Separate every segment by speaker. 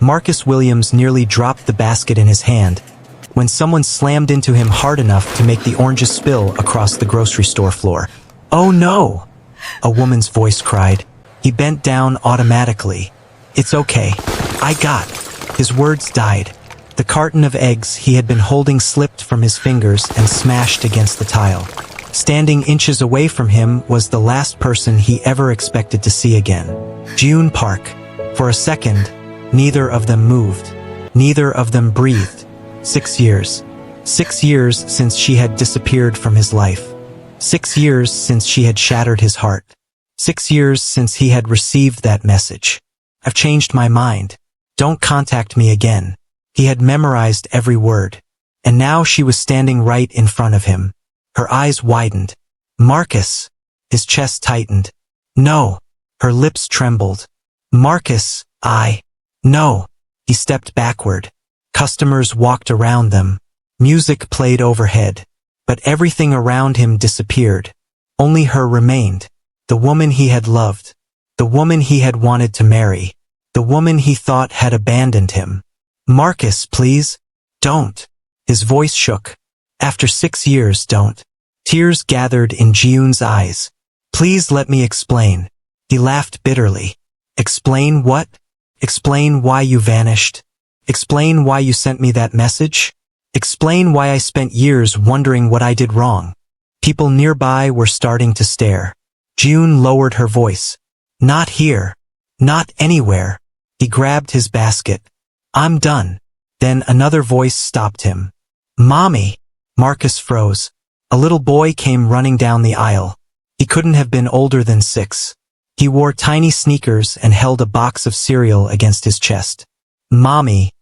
Speaker 1: Marcus Williams nearly dropped the basket in his hand when someone slammed into him hard enough to make the oranges spill across the grocery store floor. "Oh no!" a woman's voice cried. He bent down automatically. "It's okay. I got." His words died. The carton of eggs he had been holding slipped from his fingers and smashed against the tile. Standing inches away from him was the last person he ever expected to see again. June Park. For a second, neither of them moved. Neither of them breathed. 6 years. 6 years since she had disappeared from his life. 6 years since she had shattered his heart. 6 years since he had received that message. "I've changed my mind. Don't contact me again." He had memorized every word. And now she was standing right in front of him. Her eyes widened. "Marcus." His chest tightened. "No." Her lips trembled. "Marcus, No." He stepped backward. Customers walked around them. Music played overhead. But everything around him disappeared. Only her remained. The woman he had loved. The woman he had wanted to marry. The woman he thought had abandoned him. "Marcus, please. Don't." His voice shook. "After 6 years, don't." Tears gathered in Jiyoon's eyes. "Please let me explain." He laughed bitterly. "Explain what? Explain why you vanished? Explain why you sent me that message? Explain why I spent years wondering what I did wrong?" People nearby were starting to stare. Jiyoon lowered her voice. "Not here. Not anywhere." He grabbed his basket. "I'm done." Then another voice stopped him. "Mommy." Marcus froze. A little boy came running down the aisle. He couldn't have been older than 6. He wore tiny sneakers and held a box of cereal against his chest. "Mommy."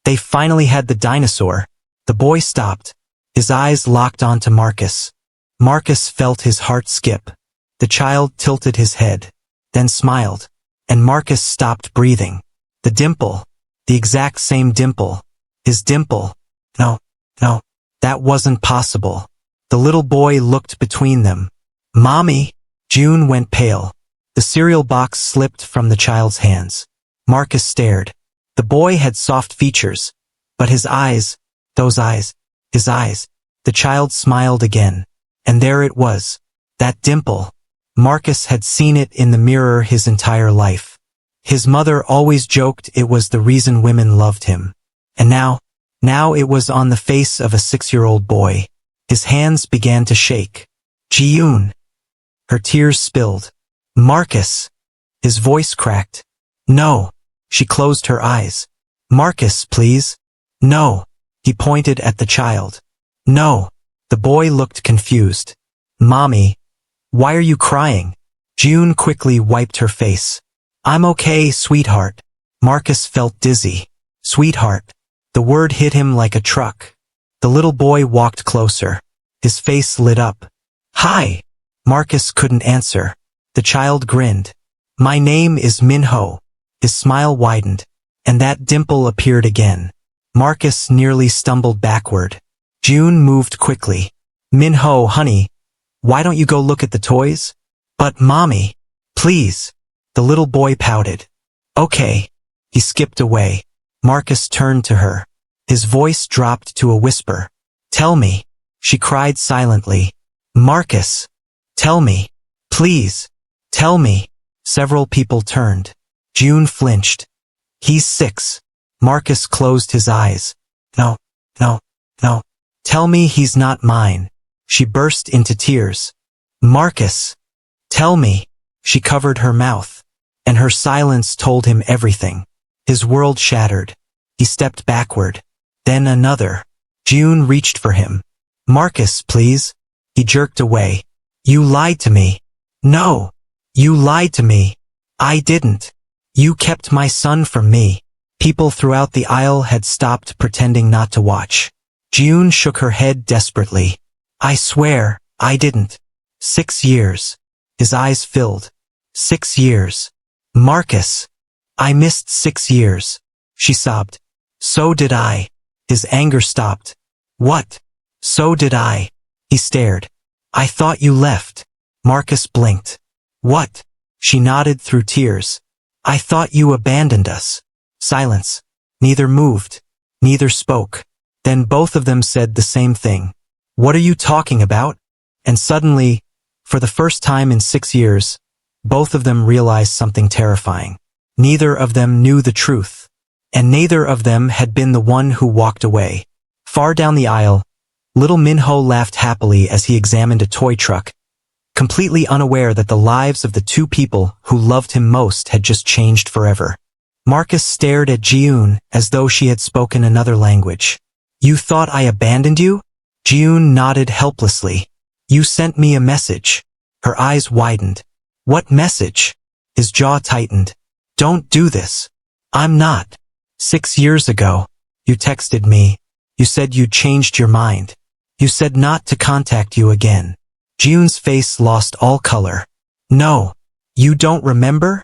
Speaker 1: They finally had the dinosaur. The boy stopped. His eyes locked onto Marcus. Marcus felt his heart skip. The child tilted his head, then smiled, and Marcus stopped breathing. The dimple. The exact same dimple. His dimple. No, that wasn't possible. The little boy looked between them. "Mommy." June went pale. The cereal box slipped from the child's hands. Marcus stared. The boy had soft features, but his eyes, his eyes. The child smiled again. And there it was. That dimple. Marcus had seen it in the mirror his entire life. His mother always joked it was the reason women loved him. And now it was on the face of a 6-year-old boy. His hands began to shake. "Jiyoon." Her tears spilled. "Marcus." His voice cracked. "No." She closed her eyes. "Marcus, please." "No." He pointed at the child. "No." The boy looked confused. "Mommy, why are you crying?" June quickly wiped her face. "I'm okay, sweetheart." Marcus felt dizzy. Sweetheart. The word hit him like a truck. The little boy walked closer. His face lit up. "Hi." Marcus couldn't answer. The child grinned. "My name is Minho." His smile widened, and that dimple appeared again. Marcus nearly stumbled backward. June moved quickly. "Minho, honey, why don't you go look at the toys?" "But mommy, please." The little boy pouted. "Okay." He skipped away. Marcus turned to her. His voice dropped to a whisper. "Tell me." She cried silently. "Marcus, tell me. Please, tell me." Several people turned. June flinched. "He's 6. Marcus closed his eyes. No. Tell me he's not mine." She burst into tears. "Marcus, tell me." She covered her mouth, and her silence told him everything. His world shattered. He stepped backward. Then another. June reached for him. "Marcus, please." He jerked away. "You lied to me." "No. You lied to me." "I didn't. You kept my son from me." People throughout the aisle had stopped pretending not to watch. June shook her head desperately. "I swear, I didn't." 6 years. His eyes filled. 6 years. "Marcus. I missed 6 years." She sobbed. "So did I." His anger stopped. "What?" "So did I." He stared. "I thought you left." Marcus blinked. "What?" She nodded through tears. "I thought you abandoned us." Silence. Neither moved. Neither spoke. Then both of them said the same thing. What are you talking about? And suddenly, for the first time in 6 years, both of them realized something terrifying. Neither of them knew the truth. And neither of them had been the one who walked away. Far down the aisle, little Minho laughed happily as he examined a toy truck, completely unaware that the lives of the two people who loved him most had just changed forever. Marcus stared at Jiyoon as though she had spoken another language. You thought I abandoned you? Jiyoon nodded helplessly. You sent me a message. Her eyes widened. What message? His jaw tightened. Don't do this. I'm not. 6 years ago, you texted me. You said you'd changed your mind. You said not to contact you again. Jiyoon's face lost all color. No. You don't remember?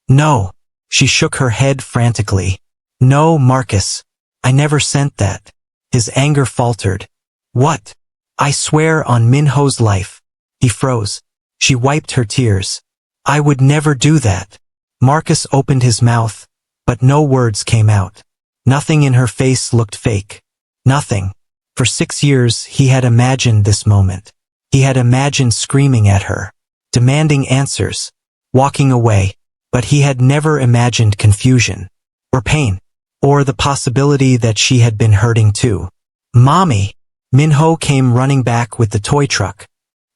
Speaker 1: No. She shook her head frantically. No, Marcus. I never sent that. His anger faltered. What? I swear on Minho's life. He froze. She wiped her tears. I would never do that. Marcus opened his mouth, but no words came out. Nothing in her face looked fake. Nothing. For 6 years he had imagined this moment. He had imagined screaming at her, demanding answers, walking away, but he had never imagined confusion, or pain, or the possibility that she had been hurting too. Mommy! Minho came running back with the toy truck.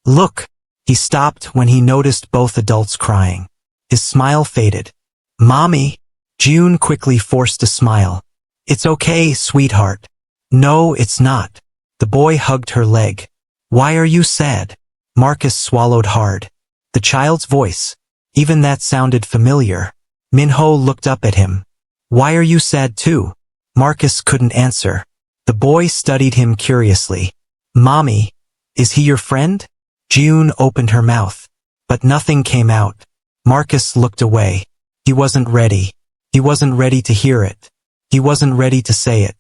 Speaker 1: Look! He stopped when he noticed both adults crying. His smile faded. Mommy! Jiyoon quickly forced a smile. It's okay, sweetheart. No, it's not. The boy hugged her leg. Why are you sad? Marcus swallowed hard. The child's voice. Even that sounded familiar. Minho looked up at him. Why are you sad too? Marcus couldn't answer. The boy studied him curiously. Mommy, is he your friend? Jiyoon opened her mouth, but nothing came out. Marcus looked away. He wasn't ready. He wasn't ready to hear it. He wasn't ready to say it.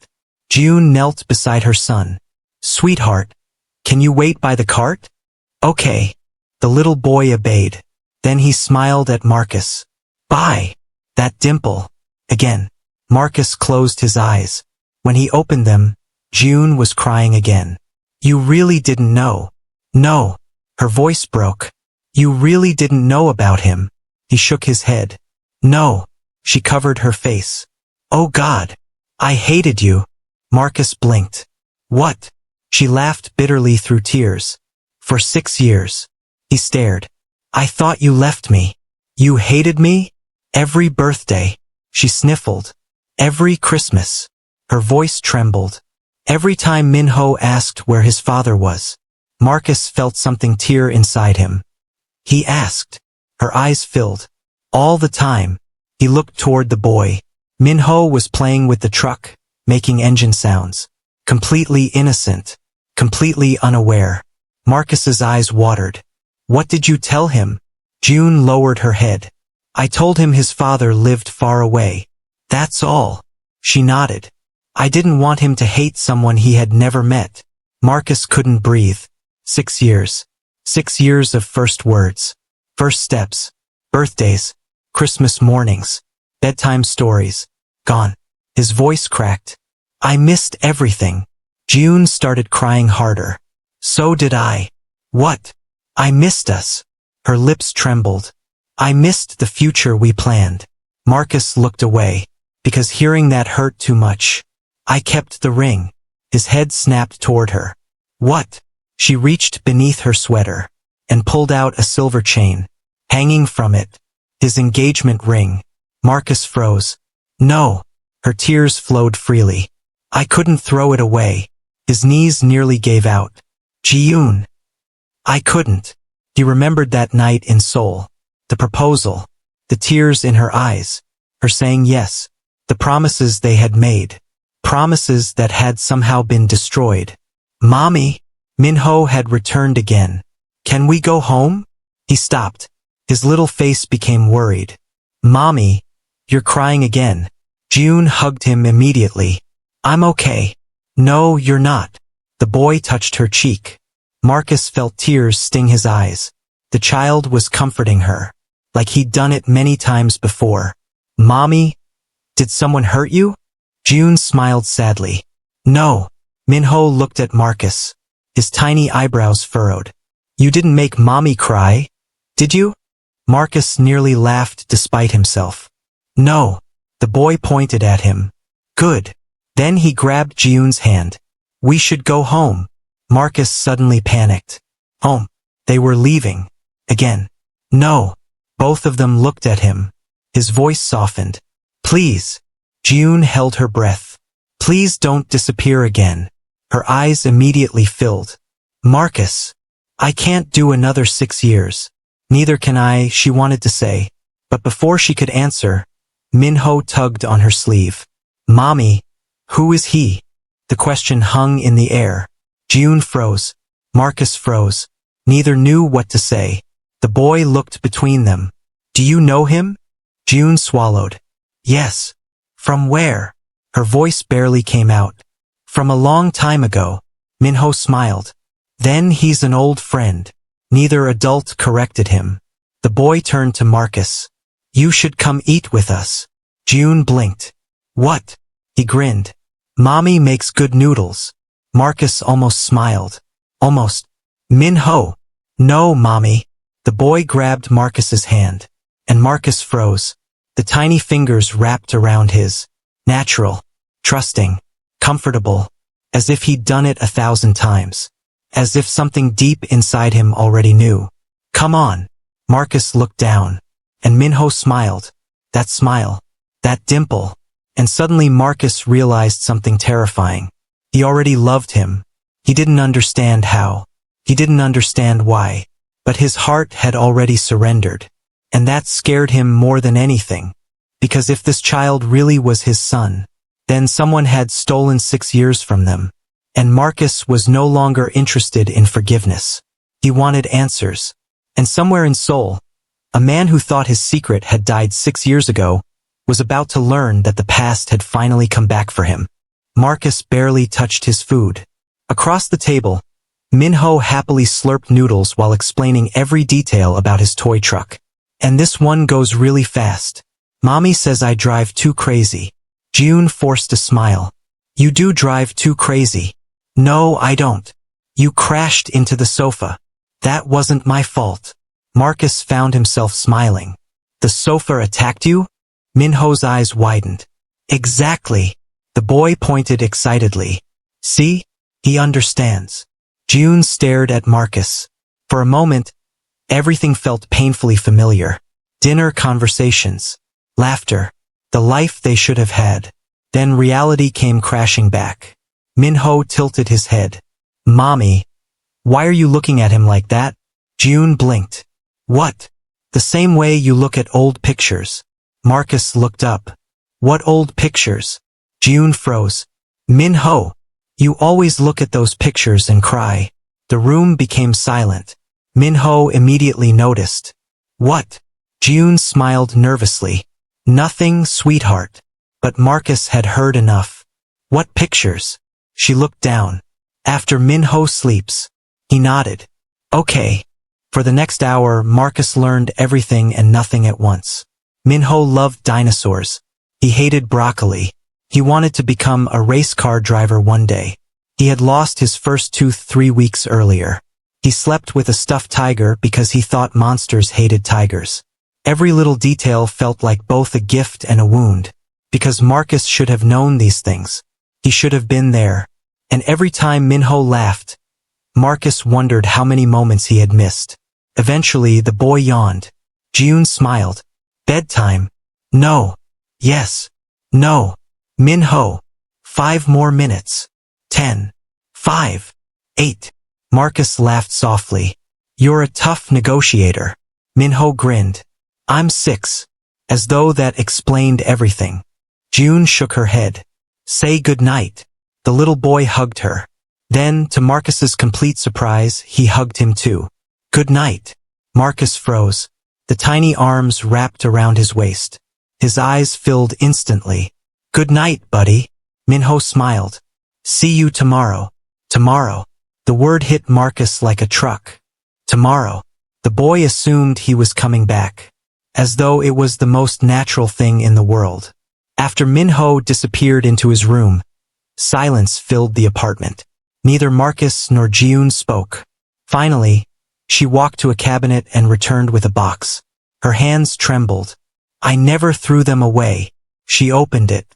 Speaker 1: Jiyoon knelt beside her son. Sweetheart, can you wait by the cart? Okay. The little boy obeyed. Then he smiled at Marcus. Bye. That dimple. Again. Marcus closed his eyes. When he opened them, Jiyoon was crying again. You really didn't know. No. Her voice broke. You really didn't know about him. He shook his head. No. She covered her face. Oh God. I hated you. Marcus blinked. What? She laughed bitterly through tears. For 6 years. He stared. I thought you left me. You hated me? Every birthday. She sniffled. Every Christmas. Her voice trembled. Every time Minho asked where his father was. Marcus felt something tear inside him. He asked. Her eyes filled. All the time. He looked toward the boy. Minho was playing with the truck, making engine sounds. Completely innocent. Completely unaware. Marcus's eyes watered. What did you tell him? Jiyoon lowered her head. I told him his father lived far away. That's all. She nodded. I didn't want him to hate someone he had never met. Marcus couldn't breathe. 6 years. 6 years of first words. First steps. Birthdays. Christmas mornings. Bedtime stories. Gone. His voice cracked. I missed everything. Jiyoon started crying harder. So did I. What? I missed us. Her lips trembled. I missed the future we planned. Marcus looked away, because hearing that hurt too much. I kept the ring. His head snapped toward her. What? She reached beneath her sweater, and pulled out a silver chain. Hanging from it, his engagement ring. Marcus froze. No. Her tears flowed freely. I couldn't throw it away. His knees nearly gave out. Jiyoon. I couldn't. He remembered that night in Seoul. The proposal. The tears in her eyes. Her saying yes. The promises they had made. Promises that had somehow been destroyed. Mommy. Minho had returned again. Can we go home? He stopped. His little face became worried. Mommy. You're crying again. Jiyoon hugged him immediately. I'm okay. No, you're not. The boy touched her cheek. Marcus felt tears sting his eyes. The child was comforting her, like he'd done it many times before. Mommy, Did someone hurt you? June smiled sadly. No. Minho looked at Marcus. His tiny eyebrows furrowed. You didn't make mommy cry, did you? Marcus nearly laughed despite himself. No. The boy pointed at him. Good. Then he grabbed Jiun's hand. We should go home. Marcus suddenly panicked. Home. They were leaving. Again. No. Both of them looked at him. His voice softened. Please. Jiun held her breath. Please don't disappear again. Her eyes immediately filled. Marcus. I can't do another 6 years. Neither can I, she wanted to say. But before she could answer, Minho tugged on her sleeve. Mommy. Who is he? The question hung in the air. Jiun froze. Marcus froze. Neither knew what to say. The boy looked between them. Do you know him? Jiun swallowed. Yes. From where? Her voice barely came out. From a long time ago. Minho smiled. Then he's an old friend. Neither adult corrected him. The boy turned to Marcus. You should come eat with us. Jiun blinked. What? He grinned. Mommy makes good noodles. Marcus almost smiled. Almost. Minho. No, Mommy. The boy grabbed Marcus's hand. And Marcus froze. The tiny fingers wrapped around his. Natural. Trusting. Comfortable. As if he'd done it 1,000 times. As if something deep inside him already knew. Come on. Marcus looked down. And Minho smiled. That smile. That dimple. And suddenly Marcus realized something terrifying. He already loved him. He didn't understand how. He didn't understand why. But his heart had already surrendered. And that scared him more than anything. Because if this child really was his son, then someone had stolen 6 years from them. And Marcus was no longer interested in forgiveness. He wanted answers. And somewhere in Seoul, a man who thought his secret had died 6 years ago was about to learn that the past had finally come back for him. Marcus barely touched his food. Across the table, Minho happily slurped noodles while explaining every detail about his toy truck. And this one goes really fast. Mommy says I drive too crazy. Jiun forced a smile. You do drive too crazy. No, I don't. You crashed into the sofa. That wasn't my fault. Marcus found himself smiling. The sofa attacked you? Minho's eyes widened. Exactly. The boy pointed excitedly. See? He understands. Jiun stared at Marcus. For a moment, everything felt painfully familiar. Dinner conversations. Laughter. The life they should have had. Then reality came crashing back. Minho tilted his head. Mommy. Why are you looking at him like that? Jiun blinked. What? The same way you look at old pictures. Marcus looked up. What old pictures? Jiun froze. Minho. You always look at those pictures and cry. The room became silent. Minho immediately noticed. What? Jiun smiled nervously. Nothing, sweetheart. But Marcus had heard enough. What pictures? She looked down. After Minho sleeps. He nodded. Okay. For the next hour, Marcus learned everything and nothing at once. Minho loved dinosaurs. He hated broccoli. He wanted to become a race car driver one day. He had lost his first tooth 3 weeks earlier. He slept with a stuffed tiger because he thought monsters hated tigers. Every little detail felt like both a gift and a wound. Because Marcus should have known these things. He should have been there. And every time Minho laughed, Marcus wondered how many moments he had missed. Eventually, the boy yawned. Jiun smiled. Bedtime. No. Yes. No. Minho. 5 more minutes. 10. 5. 8. Marcus laughed softly. You're a tough negotiator. Minho grinned. I'm 6. As though that explained everything. Jiun shook her head. Say good night. The little boy hugged her. Then, to Marcus's complete surprise, he hugged him too. Good night. Marcus froze. The tiny arms wrapped around his waist. His eyes filled instantly. Good night, buddy. Minho smiled. See you tomorrow. Tomorrow. The word hit Marcus like a truck. Tomorrow. The boy assumed he was coming back. As though it was the most natural thing in the world. After Minho disappeared into his room, silence filled the apartment. Neither Marcus nor Jiun spoke. Finally, she walked to a cabinet and returned with a box. Her hands trembled. I never threw them away. She opened it.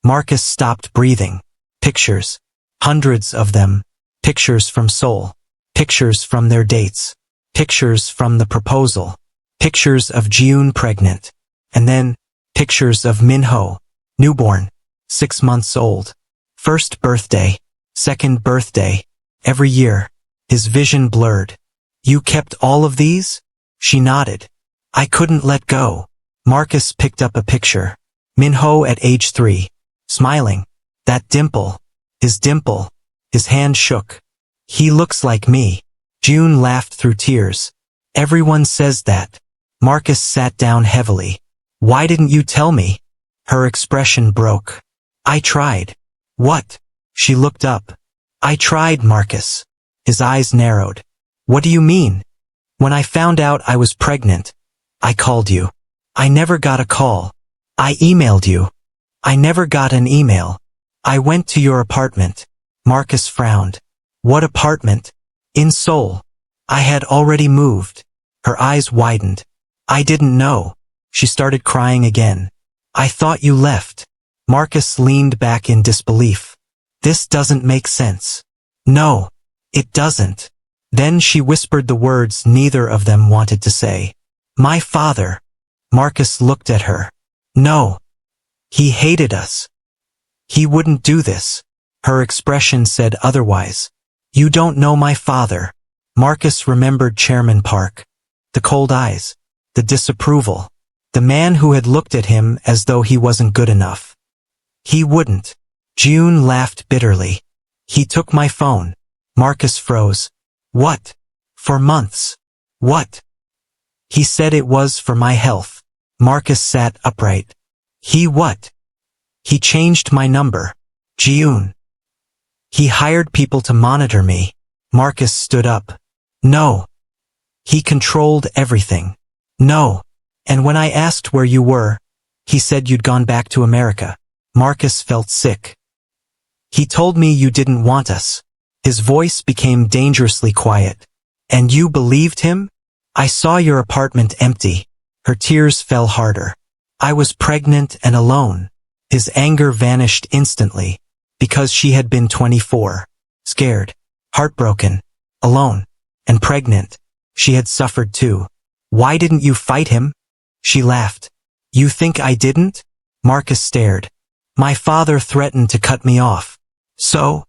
Speaker 1: Marcus stopped breathing. Pictures. Hundreds of them. Pictures from Seoul. Pictures from their dates. Pictures from the proposal. Pictures of Jiun pregnant. And then, pictures of Minho, newborn, 6 months old. First birthday, second birthday, every year. His vision blurred. You kept all of these? She nodded. I couldn't let go. Marcus picked up a picture. Minho at age 3, smiling. That dimple. His dimple. His hand shook. He looks like me. June laughed through tears. Everyone says that. Marcus sat down heavily. Why didn't you tell me? Her expression broke. I tried. What? She looked up. I tried, Marcus. His eyes narrowed. What do you mean? When I found out I was pregnant, I called you. I never got a call. I emailed you. I never got an email. I went to your apartment. Marcus frowned. What apartment? In Seoul. I had already moved. Her eyes widened. I didn't know. She started crying again. I thought you left. Marcus leaned back in disbelief. This doesn't make sense. No, it doesn't. Then she whispered the words neither of them wanted to say. My father. Marcus looked at her. No. He hated us. He wouldn't do this. Her expression said otherwise. You don't know my father. Marcus remembered Chairman Park. The cold eyes. The disapproval. The man who had looked at him as though he wasn't good enough. He wouldn't. June laughed bitterly. He took my phone. Marcus froze. What? For months. What? He said it was for my health. Marcus sat upright. He what? He changed my number. June. He hired people to monitor me. Marcus stood up. No. He controlled everything. No. And when I asked where you were, he said you'd gone back to America. Marcus felt sick. He told me you didn't want us. His voice became dangerously quiet. And you believed him? I saw your apartment empty. Her tears fell harder. I was pregnant and alone. His anger vanished instantly, because she had been 24, scared, heartbroken, alone, and pregnant. She had suffered too. Why didn't you fight him? She laughed. You think I didn't? Marcus stared. My father threatened to cut me off. So?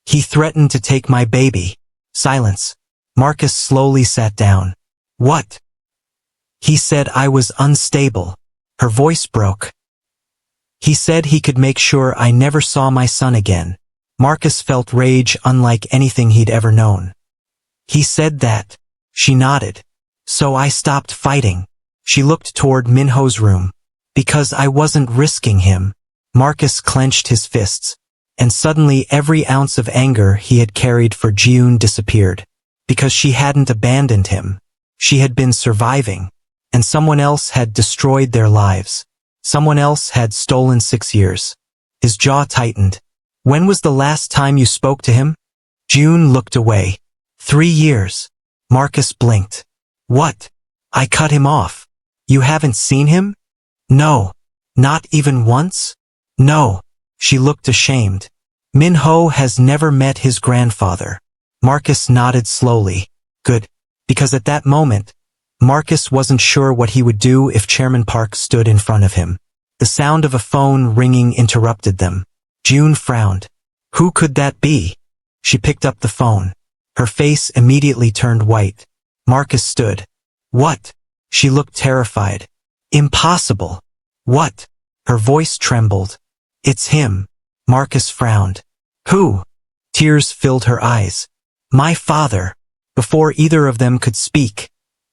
Speaker 1: He threatened to take my baby. Silence. Marcus slowly sat down. What? He said I was unstable. Her voice broke. He said he could make sure I never saw my son again. Marcus felt rage unlike anything he'd ever known. He said that. She nodded. So I stopped fighting. She looked toward Minho's room. Because I wasn't risking him. Marcus clenched his fists. And suddenly every ounce of anger he had carried for Jiun disappeared. Because she hadn't abandoned him. She had been surviving. And someone else had destroyed their lives. Someone else had stolen 6 years. His jaw tightened. When was the last time you spoke to him? June looked away. 3 years. Marcus blinked. What? I cut him off. You haven't seen him? No. Not even once? No. She looked ashamed. Minho has never met his grandfather. Marcus nodded slowly. Good. Because at that moment, Marcus wasn't sure what he would do if Chairman Park stood in front of him. The sound of a phone ringing interrupted them. June frowned. Who could that be? She picked up the phone. Her face immediately turned white. Marcus stood. What? She looked terrified. Impossible. What? Her voice trembled. It's him. Marcus frowned. Who? Tears filled her eyes. My father. Before either of them could speak,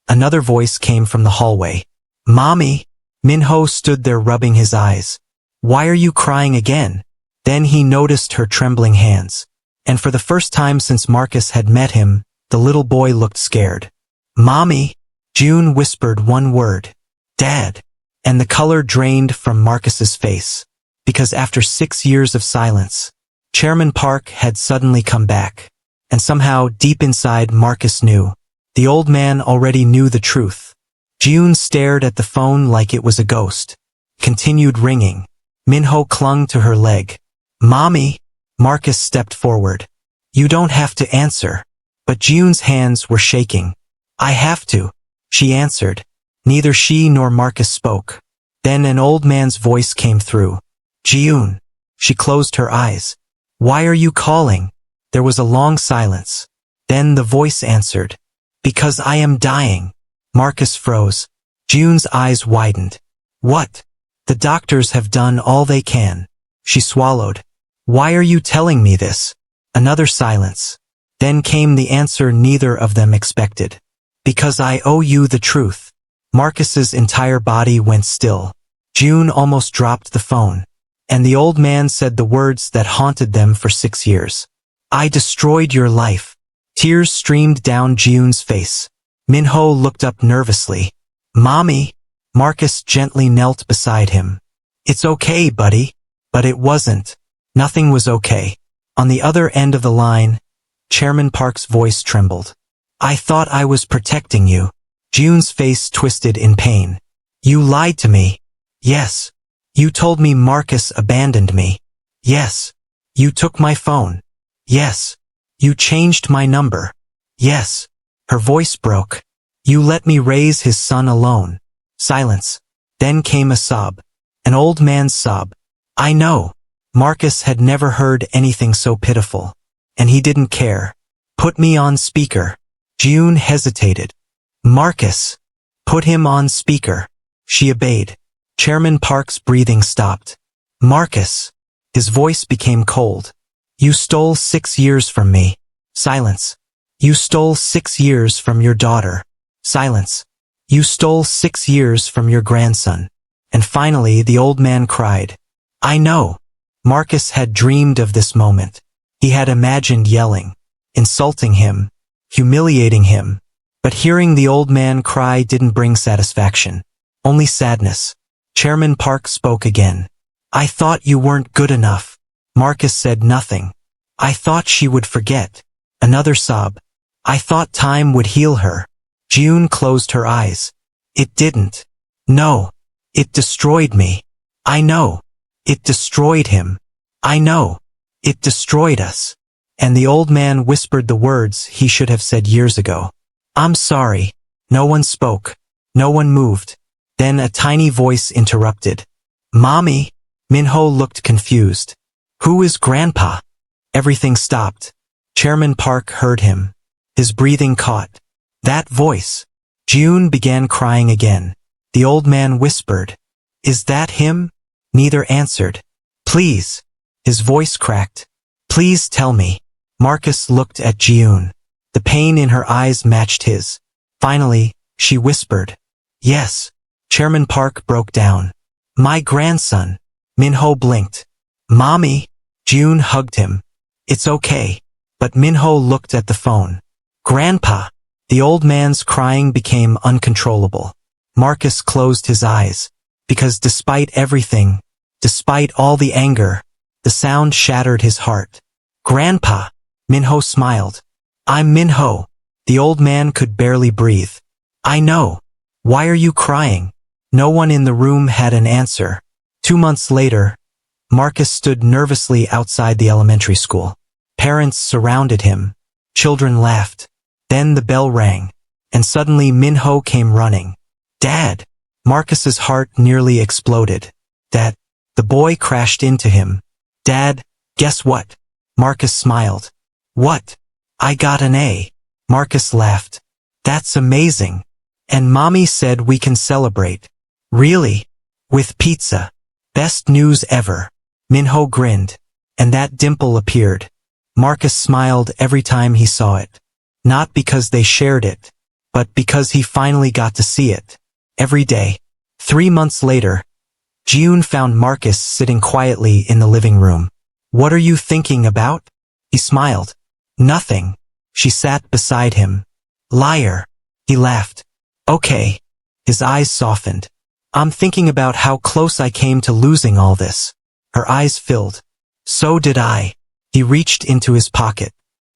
Speaker 1: another voice came from the hallway. Mommy. Minho stood there rubbing his eyes. Why are you crying again? Then he noticed her trembling hands. And for the first time since Marcus had met him, the little boy looked scared. Mommy. June whispered one word. Dad. and the color drained from Marcus's face. Because after 6 years of silence, Chairman Park had suddenly come back. And somehow, deep inside, Marcus knew. The old man already knew the truth. June stared at the phone like it was a ghost. Continued ringing. Minho clung to her leg. "Mommy!" Marcus stepped forward. "You don't have to answer." But June's hands were shaking. "I have to," she answered. Neither she nor Marcus spoke. Then an old man's voice came through. "June." She closed her eyes. "Why are you calling?" There was a long silence. Then the voice answered. "Because I am dying." Marcus froze. June's eyes widened. "What?" "The doctors have done all they can." She swallowed. "Why are you telling me this?" Another silence. Then came the answer neither of them expected. "Because I owe you the truth." Marcus's entire body went still. June almost dropped the phone. And the old man said the words that haunted them for 6 years. "I destroyed your life." Tears streamed down June's face. Minho looked up nervously. "Mommy?" Marcus gently knelt beside him. "It's okay, buddy." But it wasn't. Nothing was okay. On the other end of the line, Chairman Park's voice trembled. "I thought I was protecting you." June's face twisted in pain. "You lied to me." "Yes." "You told me Marcus abandoned me." "Yes." "You took my phone." "Yes." "You changed my number." "Yes." Her voice broke. "You let me raise his son alone." Silence. Then came a sob. An old man's sob. "I know." Marcus had never heard anything so pitiful. And he didn't care. "Put me on speaker." June hesitated. "Marcus." "Put him on speaker." She obeyed. Chairman Park's breathing stopped. "Marcus." His voice became cold. "You stole 6 years from me." Silence. "You stole 6 years from your daughter." Silence. "You stole 6 years from your grandson." And finally the old man cried. "I know." Marcus had dreamed of this moment. He had imagined yelling, insulting him, humiliating him. But hearing the old man cry didn't bring satisfaction, only sadness. Chairman Park spoke again. "I thought you weren't good enough." Marcus said nothing. "I thought she would forget." Another sob. "I thought time would heal her." June closed her eyes. "It didn't." "No. It destroyed me." "I know." "It destroyed him." "I know." "It destroyed us." And the old man whispered the words he should have said years ago. "I'm sorry." No one spoke. No one moved. Then a tiny voice interrupted. "Mommy?" Minho looked confused. "Who is Grandpa?" Everything stopped. Chairman Park heard him. His breathing caught. That voice. June began crying again. The old man whispered, "Is that him?" Neither answered. "Please." His voice cracked. "Please tell me." Marcus looked at June. The pain in her eyes matched his. Finally, she whispered, "Yes." Chairman Park broke down. "My grandson." Minho blinked. "Mommy?" June hugged him. "It's okay." But Minho looked at the phone. "Grandpa." The old man's crying became uncontrollable. Marcus closed his eyes. Because despite everything, despite all the anger, the sound shattered his heart. "Grandpa." Minho smiled. "I'm Minho." The old man could barely breathe. "I know. Why are you crying?" No one in the room had an answer. 2 months later, Marcus stood nervously outside the elementary school. Parents surrounded him. Children laughed. Then the bell rang. And suddenly Minho came running. "Dad!" Marcus's heart nearly exploded. "Dad!" The boy crashed into him. "Dad, guess what?" Marcus smiled. "What?" "I got an A." Marcus laughed. "That's amazing. And Mommy said we can celebrate." "Really?" "With pizza." "Best news ever." Minho grinned. And that dimple appeared. Marcus smiled every time he saw it. Not because they shared it, but because he finally got to see it. Every day. 3 months later, June found Marcus sitting quietly in the living room. "What are you thinking about?" He smiled. "Nothing." She sat beside him. "Liar." He laughed. "Okay." His eyes softened. I'm thinking about how close I came to losing all this. Her eyes filled. So did I. He reached into his pocket.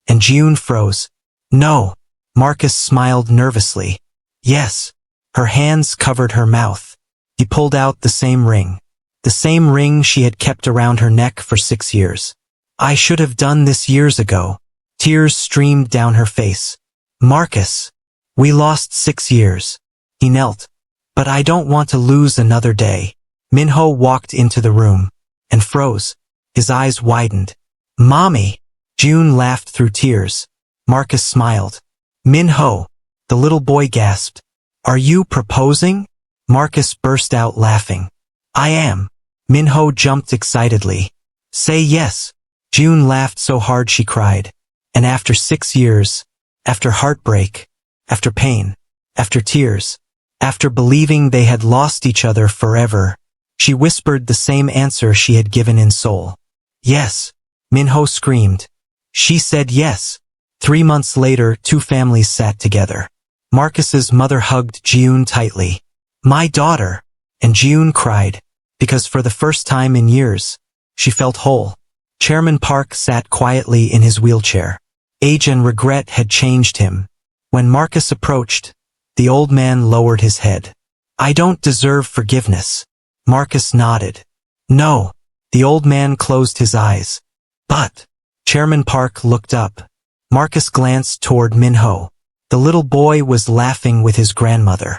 Speaker 1: And June froze. No. Marcus smiled nervously. Yes. Her hands covered her mouth. He pulled out the same ring. The same ring she had kept around her neck for 6 years. I should have done this years ago. Tears streamed down her face. Marcus. We lost 6 years. He knelt. But I don't want to lose another day. Minho walked into the room. And froze. His eyes widened. Mommy. June laughed through tears. Marcus smiled. Minho. The little boy gasped. Are you proposing? Marcus burst out laughing. I am. Minho jumped excitedly. Say yes. June laughed so hard she cried. And after 6 years, after heartbreak, after pain, after tears, after believing they had lost each other forever, she whispered the same answer she had given in Seoul. Yes. Minho screamed. She said yes. 3 months later, 2 families sat together. Marcus's mother hugged June tightly. My daughter. And June cried, because for the first time in years, she felt whole. Chairman Park sat quietly in his wheelchair. Age and regret had changed him. When Marcus approached, the old man lowered his head. I don't deserve forgiveness. Marcus nodded. No. The old man closed his eyes. But. Chairman Park looked up. Marcus glanced toward Minho. The little boy was laughing with his grandmother.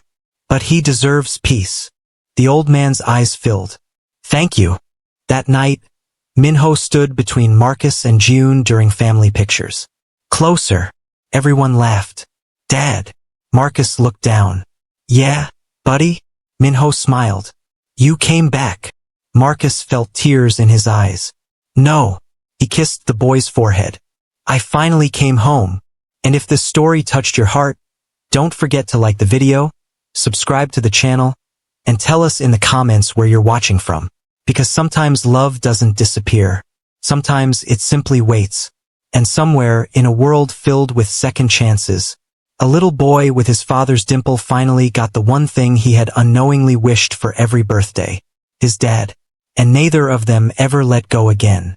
Speaker 1: But he deserves peace. The old man's eyes filled. Thank you. That night, Minho stood between Marcus and June during family pictures. Closer. Everyone laughed. Dad. Marcus looked down. Yeah, buddy? Minho smiled. You came back. Marcus felt tears in his eyes. No. He kissed the boy's forehead. I finally came home. And if this story touched your heart, don't forget to like the video, subscribe to the channel, and tell us in the comments where you're watching from. Because sometimes love doesn't disappear. Sometimes it simply waits. And somewhere in a world filled with second chances, a little boy with his father's dimple finally got the one thing he had unknowingly wished for every birthday. His dad. And neither of them ever let go again.